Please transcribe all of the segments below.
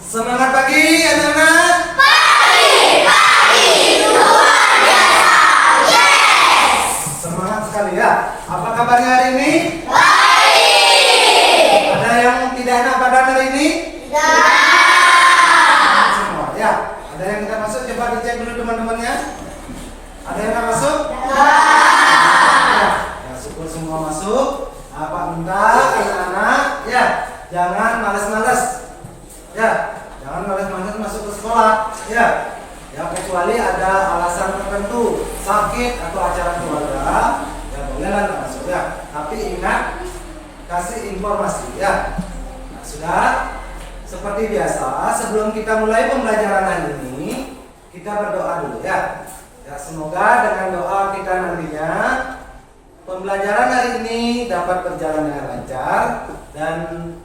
Semangat pagi anak-anak. Pagi luar biasa. Yes. Semangat sekali ya. Apa kabarnya hari ini? Baik. Ada yang tidak enak badan hari ini? Tidak. Semua ya. Ada yang tidak masuk, coba dicek dulu teman-temannya. Ada yang tidak masuk? Ya. Ya, syukur semua masuk. Pak minta anak-anak ya, jangan malas-malas. Ya, jangan malas-malas masuk ke sekolah. Ya. Ya, kecuali ada alasan tertentu, sakit atau acara keluarga, ya bolehlah nggak masuk ya. Tapi ingat, kasih informasi ya. Nah, sudah seperti biasa, sebelum kita mulai pembelajaran hari ini, kita berdoa dulu ya. Ya, semoga dengan doa kita nantinya pembelajaran hari ini dapat berjalan dengan lancar dan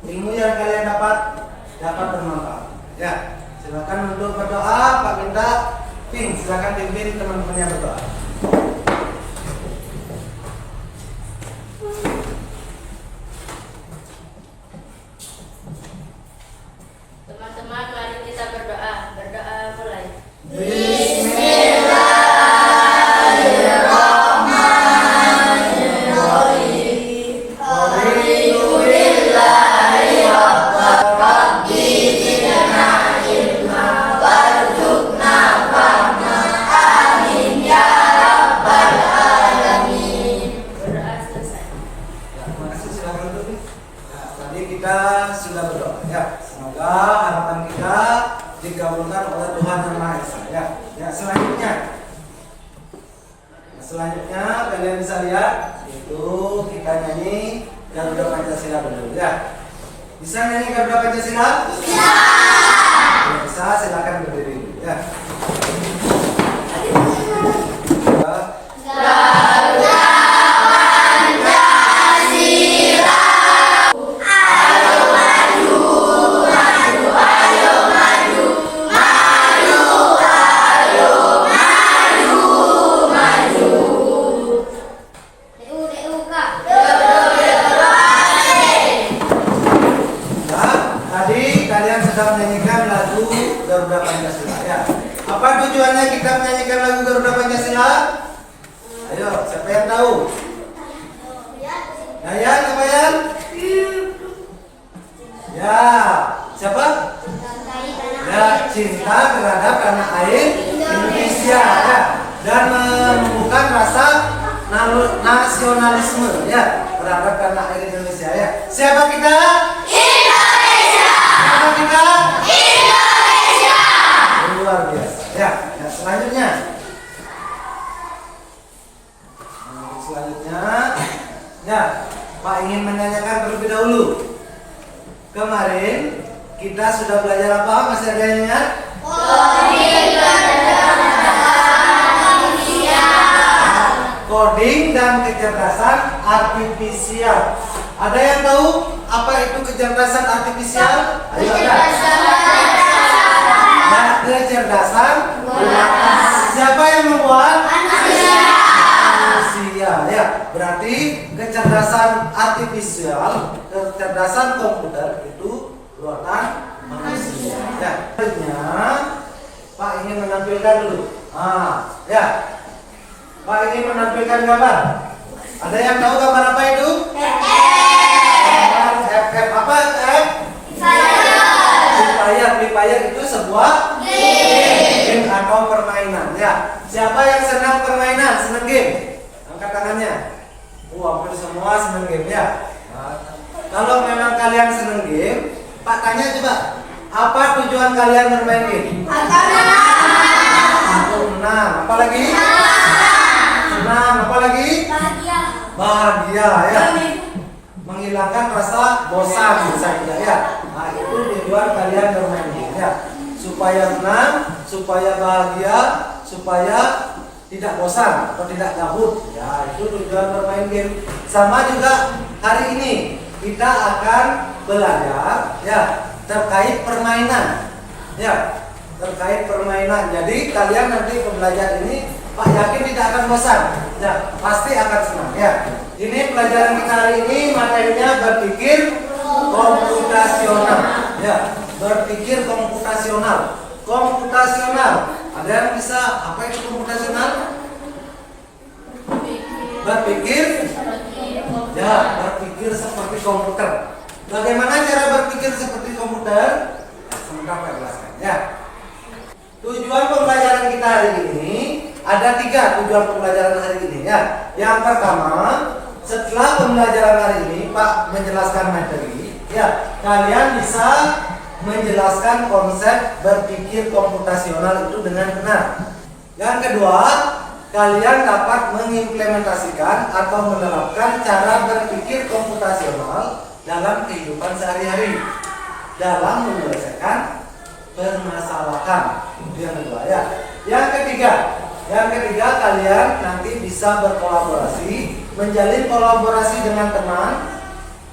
ilmu yang kalian dapat bermanfaat. Ya. Silakan untuk berdoa, Pak minta Ping, silakan pimpin teman-temannya berdoa. Teman-teman, mari kita berdoa. Berdoa mulai. Kita sudah berdoa ya, semoga harapan kita dikabulkan oleh Tuhan Yang Maha Esa ya. Ya, selanjutnya kalian bisa lihat itu kita nyanyi Garuda Pancasila dulu ya. Bisa nyanyi Garuda Pancasila? Bisa. Bisa, silakan berdiri ya. Menyanyikan lagu Garuda Pancasila ya. Apa tujuannya kita menyanyikan lagu Garuda Pancasila? Ayo, siapa yang tahu? Yayan, apa Yan? Ya, siapa? Ya, cinta terhadap tanah air Indonesia ya. Dan menumbuhkan rasa nasionalisme ya terhadap tanah air Indonesia ya. Siapa kita? Kita Indonesia. Luar biasa ya. Ya, selanjutnya ya, Pak ingin menanyakan terlebih dahulu. Kemarin kita sudah belajar apa? Masih ada yang ingat? Coding dan kecerdasan artifisial. Ada yang tahu apa itu kecerdasan artifisial? Ayo, kecerdasan buatan. Siapa yang membuat? Manusia ya. Berarti kecerdasan artifisial, kecerdasan komputer itu buatan manusia. Ya. Selanjutnya Pak ingin menampilkan dulu. Ya. Pak ingin menampilkan gambar. Ada yang tahu gambar apa itu? Apa F? Free Fire itu sebuah game atau permainan ya. Siapa yang senang permainan, senang game? Angkat tangannya. Hampir semua senang game ya. Kalau memang kalian senang game, Pak tanya coba, apa tujuan kalian bermain game? Senang. Apa lagi? Senang. Apa lagi? Bahagia ya. Menghilangkan rasa bosan saja ya. Nah, itu tujuan kalian bermain game ya. Supaya senang, supaya bahagia, supaya tidak bosan atau tidak gabut. Ya, itu tujuan bermain game. Sama juga hari ini kita akan belajar ya terkait permainan. Ya, terkait permainan. Jadi kalian nanti pembelajaran ini Pak yakin tidak akan bosan. Ya, pasti akan senang ya. Ini pelajaran kita hari ini materinya berpikir komputasional. Ya. berpikir komputasional. Komputasional. Ada yang bisa apa itu komputasional? Berpikir, ya, berpikir seperti komputer. Bagaimana cara berpikir seperti komputer? Sebentar saya jelaskan. Ya. Tujuan pembelajaran kita hari ini ada 3 tujuan pembelajaran hari ini. Ya. Yang pertama, setelah pembelajaran hari ini Pak menjelaskan materi, ya, kalian bisa menjelaskan konsep berpikir komputasional itu dengan benar. Yang kedua, kalian dapat mengimplementasikan atau menerapkan cara berpikir komputasional dalam kehidupan sehari-hari dalam menyelesaikan permasalahan. Itu yang kedua, ya. Yang ketiga, kalian nanti bisa berkolaborasi, menjalin kolaborasi dengan teman,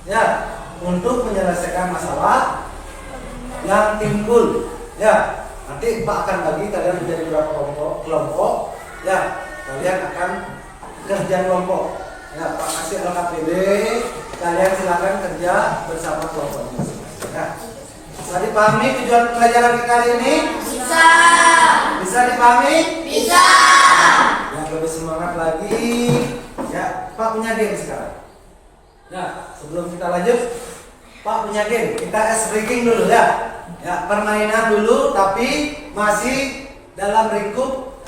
ya, untuk menyelesaikan masalah yang timbul, ya. Nanti Pak akan bagi kalian menjadi beberapa kelompok, ya. Kalian akan kerja kelompok, ya. Pak kasih LKPD, kalian silakan kerja bersama kelompok masing-masing, ya. Bisa dipahami tujuan pelajaran kita hari ini? Bisa. Bisa dipahami? Bisa. Yang lebih semangat lagi, ya. Pak punya game sekarang. Nah, sebelum kita lanjut, Pak punya game. Kita ice breaking dulu, ya. Ya, permainan dulu, tapi masih dalam lingkup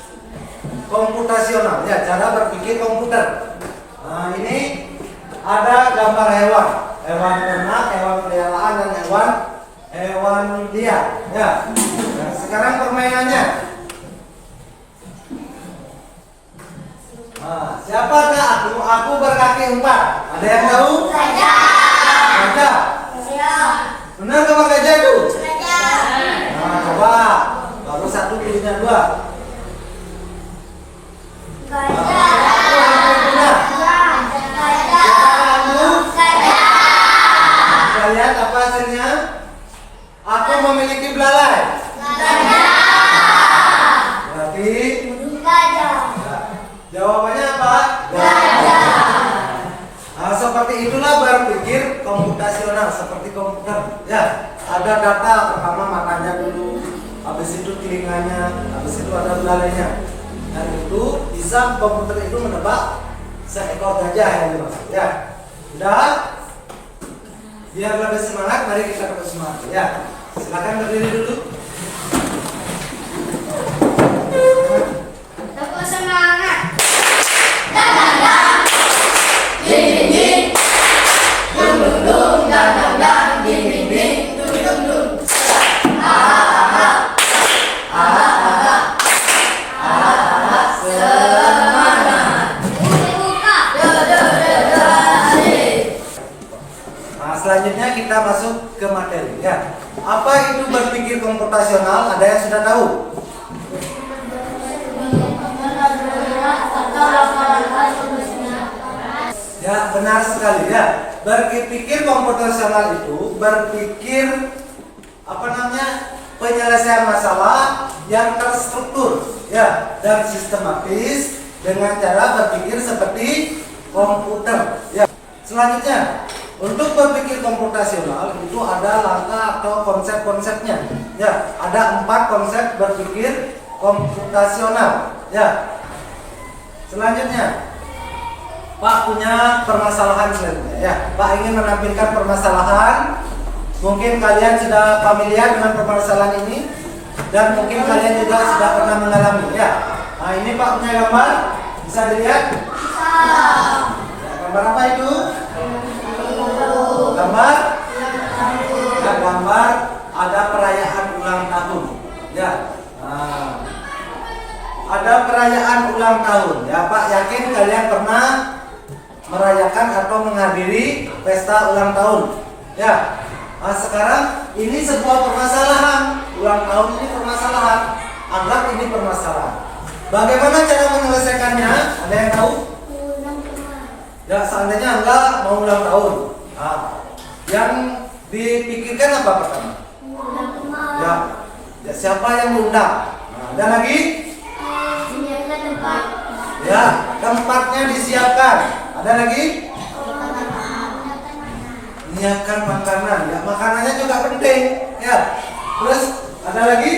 komputasional, ya, cara berpikir komputer. Nah, ini ada gambar hewan ternak, hewan peliharaan, dan hewan liar, ya. Nah, sekarang permainannya. Nah, siapakah aku? Aku berkaki 4. Ada yang tahu? Gajah. Gajah. Benar gambar gajah itu? Nah, coba. Baru 1 pilihnya 2. Lihat apa hasilnya? Aku memiliki belalai. Berarti jawabannya apa? Nah, seperti itulah berpikir komputasional, seperti komputer. Ya, ada data, pertama matanya dulu, habis itu telinganya, habis itu ada belalainya. Dan itu bisa komputer itu menebak seekor gajah yang dimaksud. Ya, udah. Biar lebih semangat, mari kita lebih semangat. Ya, silakan berdiri dulu. Tepuk semangat. Nah, selanjutnya kita masuk ke materi, ya. Apa itu berpikir komputasional? Ada yang sudah tahu? Ya, benar sekali, ya. Berpikir komputasional itu berpikir penyelesaian masalah yang terstruktur, ya, dan sistematis dengan cara berpikir seperti komputer, ya. Selanjutnya, untuk berpikir komputasional itu ada langkah atau konsep-konsepnya. Ya, ada 4 konsep berpikir komputasional. Ya. Selanjutnya, Pak punya permasalahan selanjutnya. Ya, Pak ingin menampilkan permasalahan. Mungkin kalian sudah familiar dengan permasalahan ini dan mungkin kalian juga sudah pernah mengalami. Ya. Nah, ini Pak punya gambar. Bisa dilihat? Ya, gambar apa itu? Gambar ada perayaan ulang tahun, ya. Nah, ada perayaan ulang tahun, ya. Pak yakin kalian pernah merayakan atau menghadiri pesta ulang tahun, ya. Nah, sekarang ini sebuah permasalahan, ulang tahun ini permasalahan, anggap ini permasalahan. Bagaimana cara menyelesaikannya? Ada yang tahu? Ya, seandainya enggak mau ulang tahun. Nah, yang dipikirkan apa pertama? Ya, siapa yang diundang? Nah, ada lagi? Ya, tempatnya disiapkan. Ada lagi? Menyiapkan makanan. Ya, makanannya juga penting. Ya, Terus ada lagi?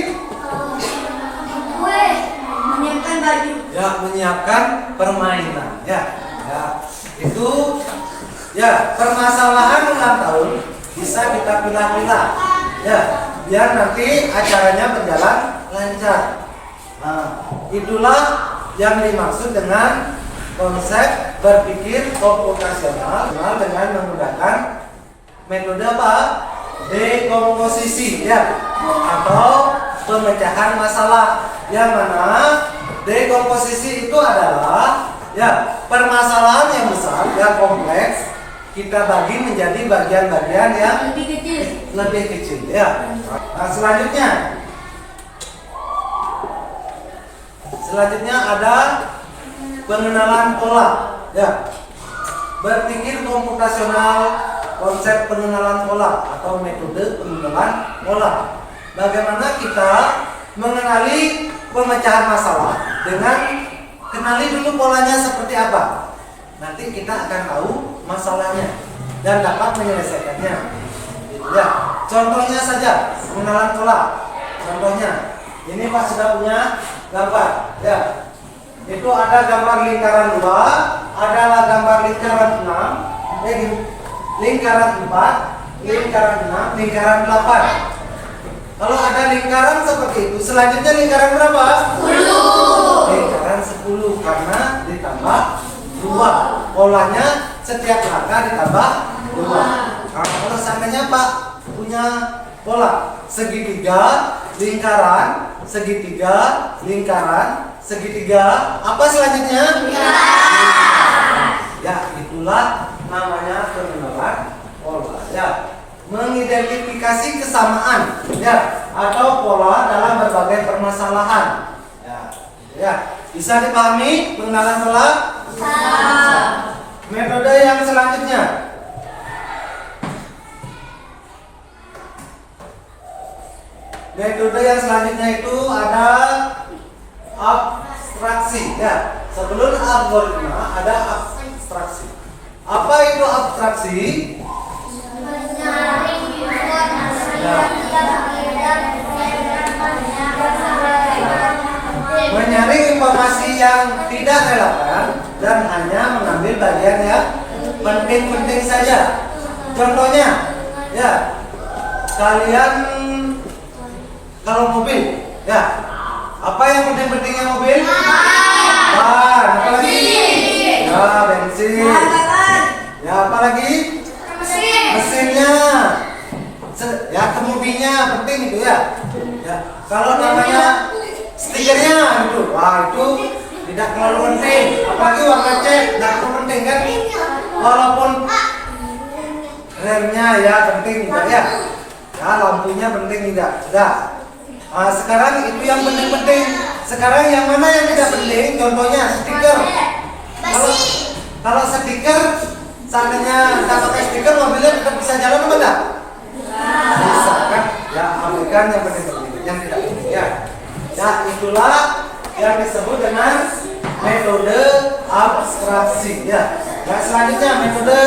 Menyiapkan baju. Ya, menyiapkan permainan. Ya, ya. Itu ya permasalahan ulang tahun bisa kita pilah-pilah. Ya, biar nanti acaranya berjalan lancar. Nah, itulah yang dimaksud dengan konsep berpikir komputasional dengan menggunakan metode apa? Dekomposisi ya, atau pemecahan masalah. Yang mana dekomposisi itu adalah ya permasalahan yang besar, yang kompleks, kita bagi menjadi bagian-bagian yang lebih kecil ya. Nah, selanjutnya ada pengenalan pola ya. Berpikir komputasional, konsep pengenalan pola atau metode pengenalan pola. Bagaimana kita mengenali pemecahan masalah dengan kenali dulu polanya seperti apa. Nanti kita akan tahu masalahnya dan dapat menyelesaikannya. Ya, contohnya saja pengenalan pola. Contohnya, ini Pak sudah punya gambar. Ya, itu ada gambar lingkaran 2, adalah gambar lingkaran 6, lingkaran 4, lingkaran 6, lingkaran 8. Kalau ada lingkaran seperti itu, selanjutnya lingkaran berapa? 10. Lingkaran 10 karena ditambah 2. Polanya setiap langkah ditambah 2. Nah, kalau seandainya Pak punya pola segitiga, lingkaran, segitiga, lingkaran, segitiga, apa selanjutnya? Ya, itulah namanya pengenalan pola. Ya, mengidentifikasi kesamaan ya atau pola dalam berbagai permasalahan. Ya, bisa dipahami pengenalan pola? Metode yang selanjutnya. Metode yang selanjutnya itu ada abstraksi ya. Sebelum algoritma ada abstraksi. Apa itu abstraksi? Menyaring informasi yang tidak relevan dan hanya mengambil bagian yang penting-penting saja. Contohnya, ya, kalian kalau mobil, ya, apa yang penting-pentingnya mobil? Ban, apa lagi? Ya, bensin. Ya, apa lagi? Mesinnya. Ya, kemudinya penting itu ya. Ya, kalau namanya stikernya itu, wah itu tidak terlalu penting. Apalagi warna cat, tidak terlalu penting kan? Walaupun remnya ya penting juga ya. Ya, lampunya penting tidak. Sudah. Nah, sekarang itu yang penting-penting. Sekarang yang mana yang tidak penting? Contohnya stiker. Kalau stiker, seandainya tidak pakai stiker, mobilnya tetap bisa jalan apa enggak? Bisa kan? Ya, ambilkan yang penting-penting, yang tidak penting ya. Ya, itulah yang disebut dengan metode abstraksi ya. Ya, selanjutnya metode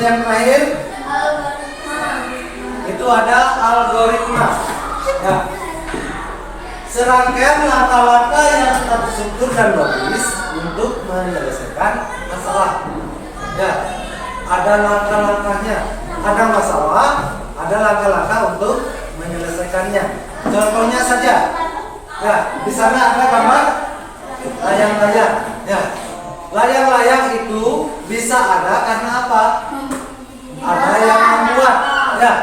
yang terakhir itu ada algoritma. Ya. Serangkaian langkah-langkah yang terstruktur dan logis untuk menyelesaikan masalah. Ya. Ada langkah-langkahnya, ada masalah, ada langkah-langkah untuk menyelesaikannya. Contohnya saja, ya di sana ada gambar layang-layang. Ya, layang-layang itu bisa ada karena apa? Ada yang membuat. Ya,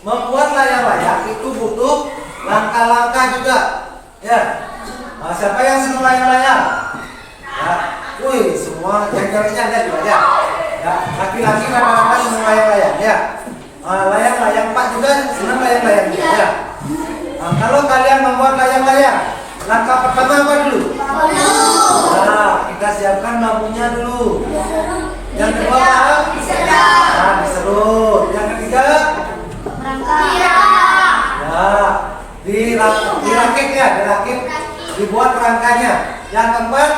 membuat layang-layang itu butuh langkah-langkah juga. Ya, nah, siapa yang senang layang-layang? Ya, wih semua yang ceweknya ada juga ya. Ya, laki-laki rata-rata senang layang-layang ya. Layang-layang Pak juga senang layang-layang ya. Nah, kalau kalian membuat layang-layang, langkah pertama apa dulu? Nah, kita siapkan lampunya dulu. Yang kedua apa? Nah, diserut. Yang ketiga? Ya, dirakit ya, dirakit, dibuat rangkanya. Yang keempat?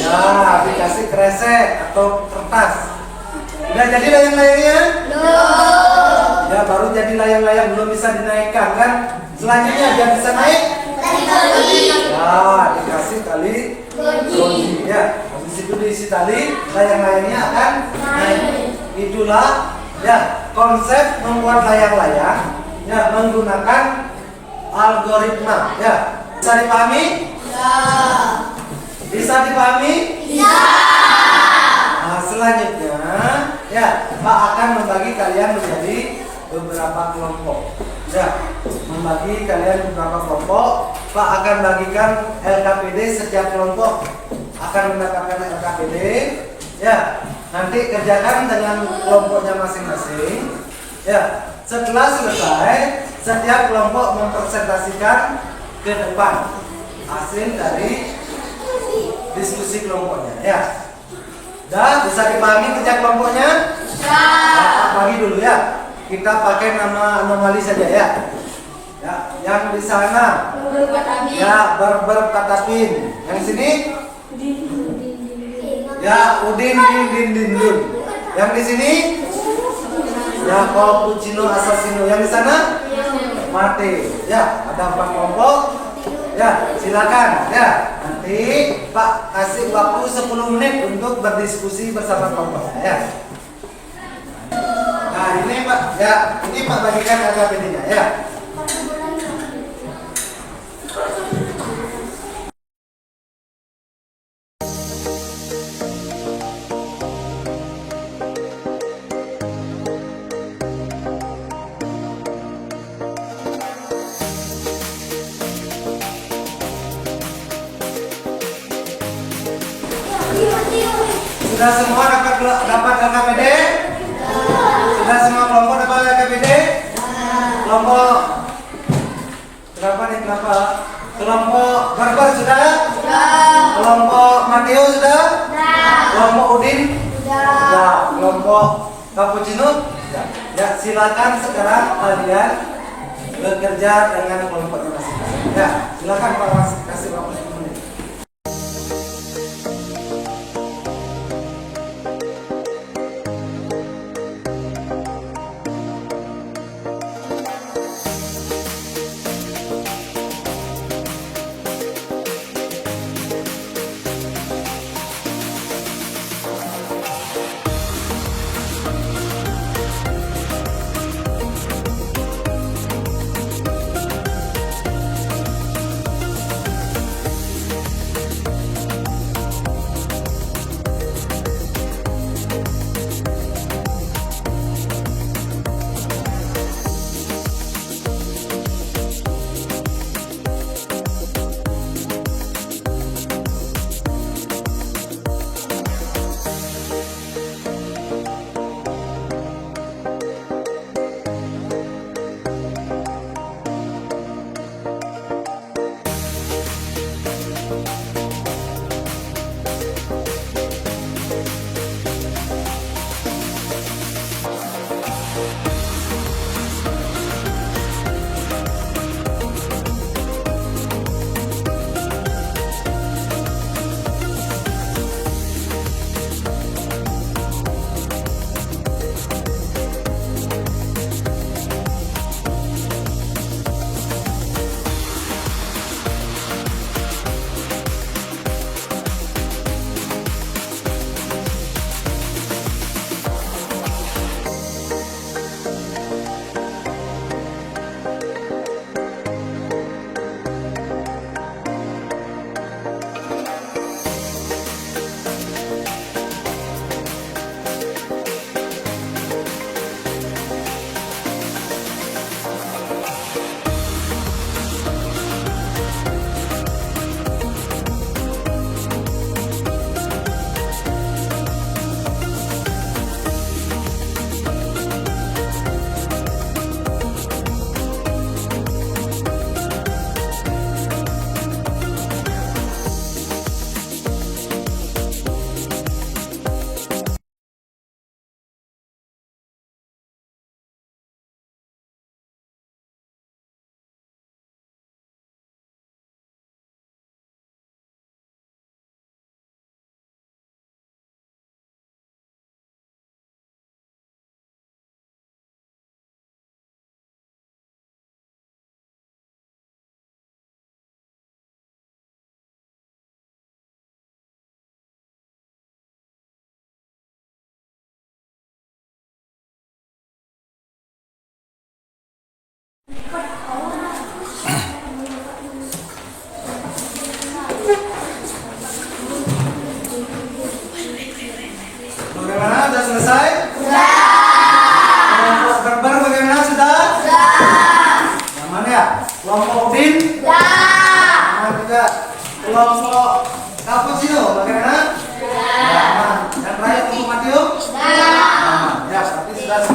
Ya, dikasih kresek atau kertas. Udah jadi layang-layangnya? Belum. Ya baru jadi layang-layang, belum bisa dinaikkan kan? Selanjutnya biar bisa naik. Ya dikasih tali goji. Ya habis itu diisi tali, layang-layangnya akan naik. Itulah ya konsep membuat layang-layang ya menggunakan algoritma. Ya bisa dipahami? Bisa dipahami? Nah, selanjutnya ya Pak akan membagi kalian menjadi beberapa kelompok. Ya, membagi kalian beberapa kelompok. Pak akan bagikan LKPD, setiap kelompok akan mendapatkan LKPD. Ya, nanti kerjakan dengan kelompoknya masing-masing. Ya, setelah selesai, setiap kelompok mempresentasikan ke depan hasil dari diskusi kelompoknya. Ya, udah bisa dipahami kerja kelompoknya? Nah, bagi dulu ya. Kita pakai nama anomali saja ya. Ya, yang di sana ya berkatapin. Yang sini ya udin din din dun. Yang di sini ya cappuccino assassino. Yang di sana mate. Ya, ada 4 kelompok. Ya, silakan ya. Nanti Pak kasih waktu 10 menit untuk berdiskusi bersama kelompoknya ya. Nah ini Pak, ya ini Pak bagikan LKPD-nya ya. Sudah semua dapat LKPD? Sudah semua kelompok dapat LKPD? Kelompok berapa nih berapa? Kelompok Barbar sudah? Kelompok Mateo sudah? Kelompok Udin? Sudah. Kelompok Cappuccino? Sudah. Ya silakan sekarang kalian bekerja dengan kelompoknya masing-masing. Ya silakan Pak Mas kasih waktu 10 menit.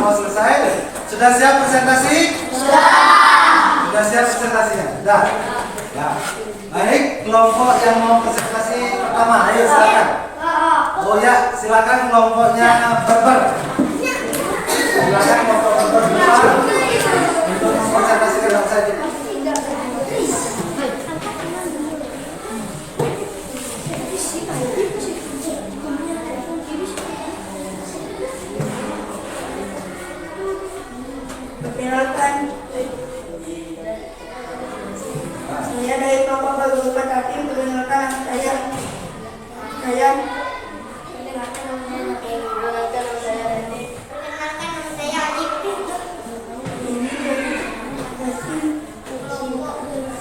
semua selesai? Sudah siap presentasi? Sudah siap presentasinya? Sudah? Ya. Baik, kelompok yang mau presentasi pertama, ayo silakan. Oh ya, silakan kelompoknya berber. Silakan kelompok berber depan untuk mempresentasikan apa saja. Perkenalkan, saya dari kelompok berguna tapi perkenalkan saya ini dari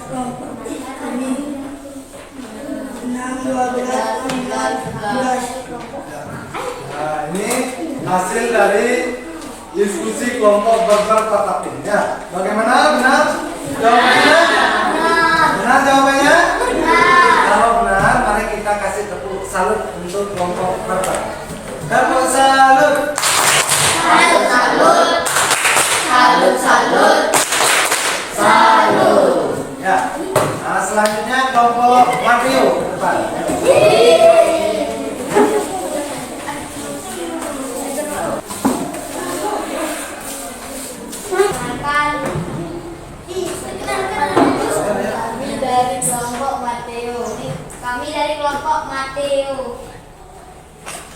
kelompok kami 6, 12, 11. Nah, ini hasil dari diskusi kelompok berber tatapin ya. Bagaimana? Benar? Jawabannya? Benar jawabannya? Kalau benar, mari kita kasih tepuk salut untuk kelompok berber. Tepuk salut. Salut. Ya. Nah, selanjutnya kelompok Mario depan. Kami dari kelompok Mateo.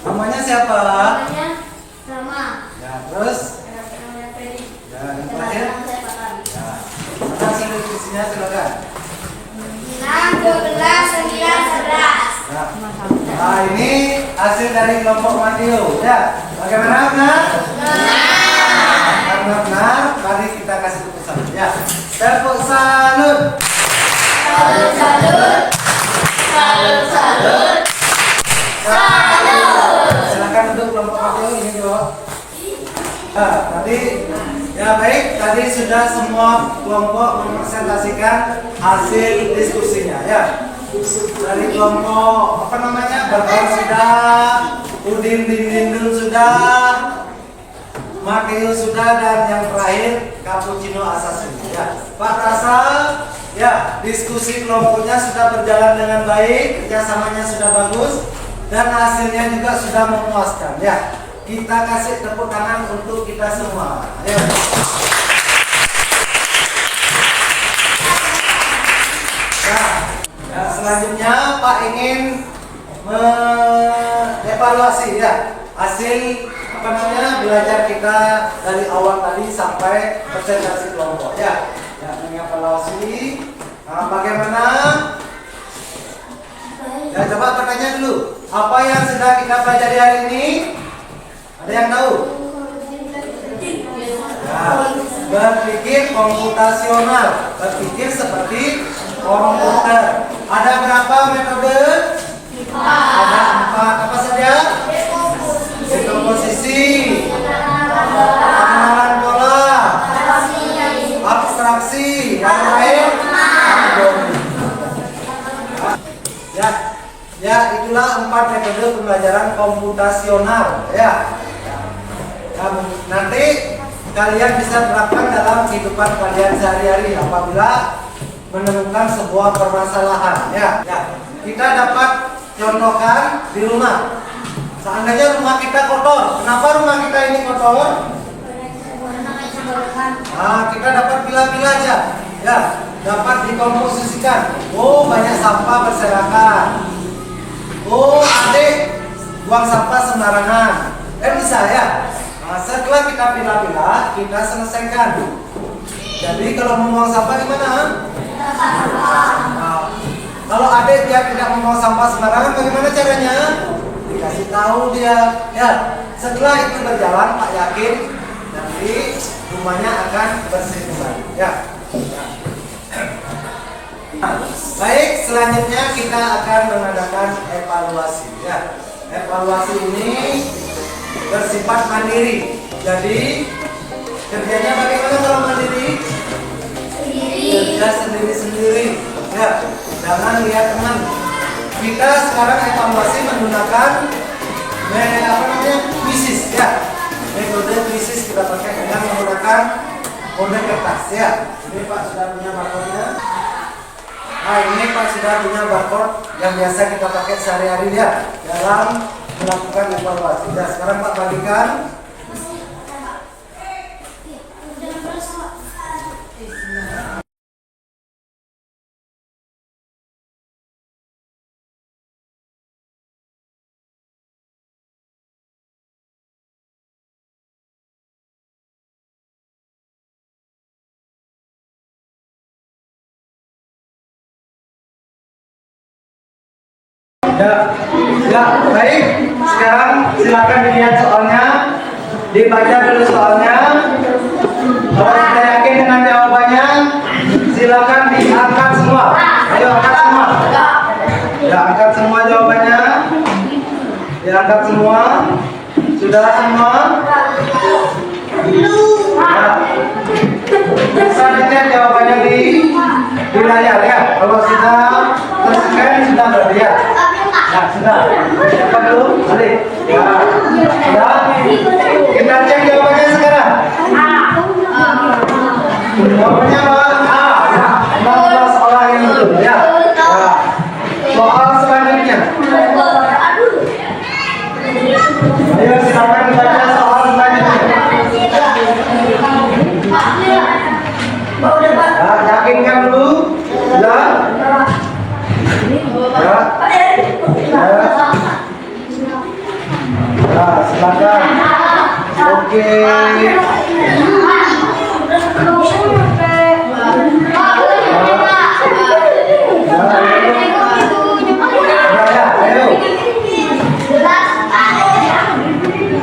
Namanya siapa? Namanya Rama. Ya, terus? Namanya Freddy. Ya, yang terakhir? Saya Pak. Ya. Mana hasil diskusinya silakan. 6, 12, 9, 11. Ya. Nah, ini hasil dari kelompok Mateo. Ya, bagaimana benar? Karena benar, mari kita kasih tepuk salut. Ya, tepuk salut. Silakan untuk kelompok Mateo ini dulu. Nah, tadi ya baik, tadi sudah semua kelompok mempresentasikan hasil diskusinya ya. Dari kelompok apa namanya? Berber sudah, Udin Dindindun sudah, Mateo sudah, dan yang terakhir Cappuccino Assassin ya. Pak Rasa ya, diskusi kelompoknya sudah berjalan dengan baik, kerjasamanya sudah bagus, dan hasilnya juga sudah memuaskan ya. Kita kasih tepuk tangan untuk kita semua. Ayo. Nah, selanjutnya Pak ingin mengevaluasi ya hasil apa namanya belajar kita dari awal tadi sampai presentasi kelompok ya. Ya, mengevaluasi. Nah, bagaimana? Ya, coba bertanya dulu. Apa yang sudah kita pelajari hari ini? Ada yang tahu? Ya, berpikir komputasional, berpikir seperti komputer. Ada berapa metode? Ada 4. Apa saja? Dekomposisi, pengenalan pola, abstraksi, yang lain algoritma. Ya, itulah 4 metode pembelajaran komputasional ya. Nanti kalian bisa terapkan dalam kehidupan kalian sehari-hari apabila menemukan sebuah permasalahan ya. Kita dapat contohkan di rumah. Seandainya rumah kita kotor, kenapa rumah kita ini kotor? Nah, kita dapat pilah-pilah aja ya, dapat dikomposisikan. Oh, banyak sampah berserakan. Oh, adik buang sampah sembarangan. Bisa ya. Nah, setelah kita pilah-pilah, kita selesaikan. Jadi kalau membuang sampah gimana? Nah, kalau adik dia tidak membuang sampah sembarangan, bagaimana caranya? Dikasih tahu dia. Ya, setelah itu berjalan, Pak yakin nanti rumahnya akan bersih kembali. Ya. Baik, selanjutnya kita akan mengadakan evaluasi. Ya, evaluasi ini bersifat mandiri. Jadi kerjanya bagaimana kalau mandiri? Kerja sendiri-sendiri. Ya, jangan lihat teman. Kita sekarang evaluasi menggunakan quizzes ya. metode krisis kita pakai dengan menggunakan kode kertas ya. Ini Pak sudah punya barcode-nya. Nah ini Pak sudah punya barcode yang biasa kita pakai sehari-hari ya dalam melakukan evaluasi. Ya, sekarang Pak bagikan. Ya, baik. Sekarang silakan dilihat soalnya, dibaca dulu soalnya. Kalau kita yakin dengan jawabannya, silakan diangkat semua. Ayo angkat semua. Ya, angkat semua jawabannya. Diangkat semua. Sudah semua? Ya. Selanjutnya jawabannya di layar ya. Kalau sudah terscan sudah berarti ya. Nah, sudah. Siapa dulu? Balik. Ya. Sudah. Kita cek jawabannya sekarang. Jawabannya apa? A. Ya. 16 orang yang betul ya. Ya. Soal selanjutnya. Ayo silakan dibaca soal selanjutnya. Ya, yakinkan dulu. Ya. Ya. Nah, silakan. Oke.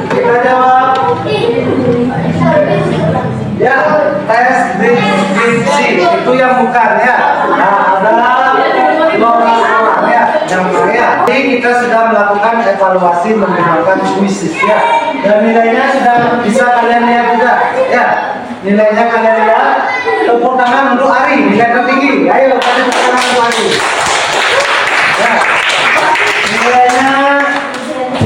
Kita jawab. Ya, tes deskripsi itu yang bukan ya. Nah, ada 12 orang ya yang ya. Jadi kita sudah melakukan evaluasi menggunakan kuisis ya. Dan nilainya sudah bisa kalian lihat juga ya. Nilainya kalian lihat. Tepuk tangan untuk Ari, nilai tertinggi. Ayo kasih tepuk tangan untuk Ari. Ya. Nilainya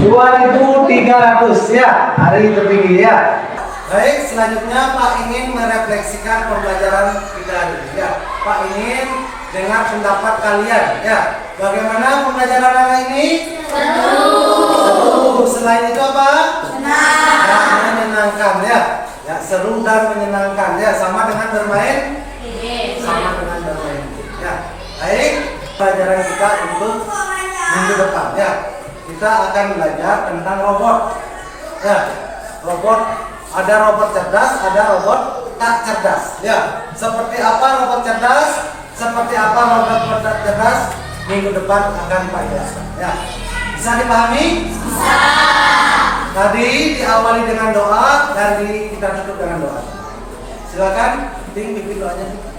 2.300 ya. Ari tertinggi ya. Baik, selanjutnya Pak ingin merefleksikan pembelajaran kita hari ini ya. Pak ingin dengar pendapat kalian ya. Bagaimana pembelajaran hari ini? Seru. Selain itu apa? Senang. Ya, menyenangkan ya. Ya, seru dan menyenangkan ya. Sama dengan bermain? Sama dengan bermain. Ya. Baik, pelajaran kita untuk minggu depan ya. Kita akan belajar tentang robot. Ya, robot. Ada robot cerdas, ada robot tak cerdas. Ya, seperti apa robot cerdas? Seperti apa robot tak cerdas? Minggu depan akan Pak jelaskan. Ya, bisa dipahami? Bisa. Tadi diawali dengan doa dan kita tutup dengan doa. Silakan, Ting, bikin doanya.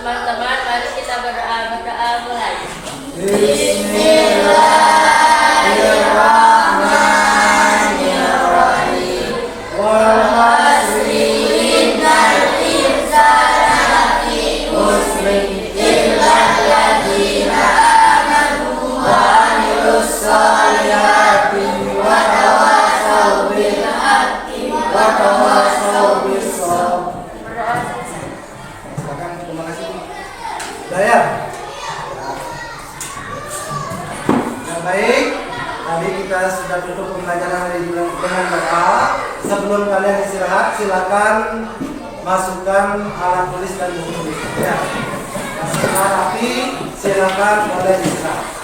Teman-teman, mari kita berdoa mulai. Bismillahirrahmanirrahim. Wal asri innal insana lafi khusr illa alladziina aamanu wa 'amilus shalihati wa tawassaw bil haqqi wa tawassaw bis sabr. Terima kasih. Daya. Yang baik, tadi kita sudah tutup pembelajaran hari ini dengan doa. Sebelum kalian istirahat, silakan masukkan alat tulis dan buku tulis. Ya. Masukkan rapi, silakan boleh istirahat.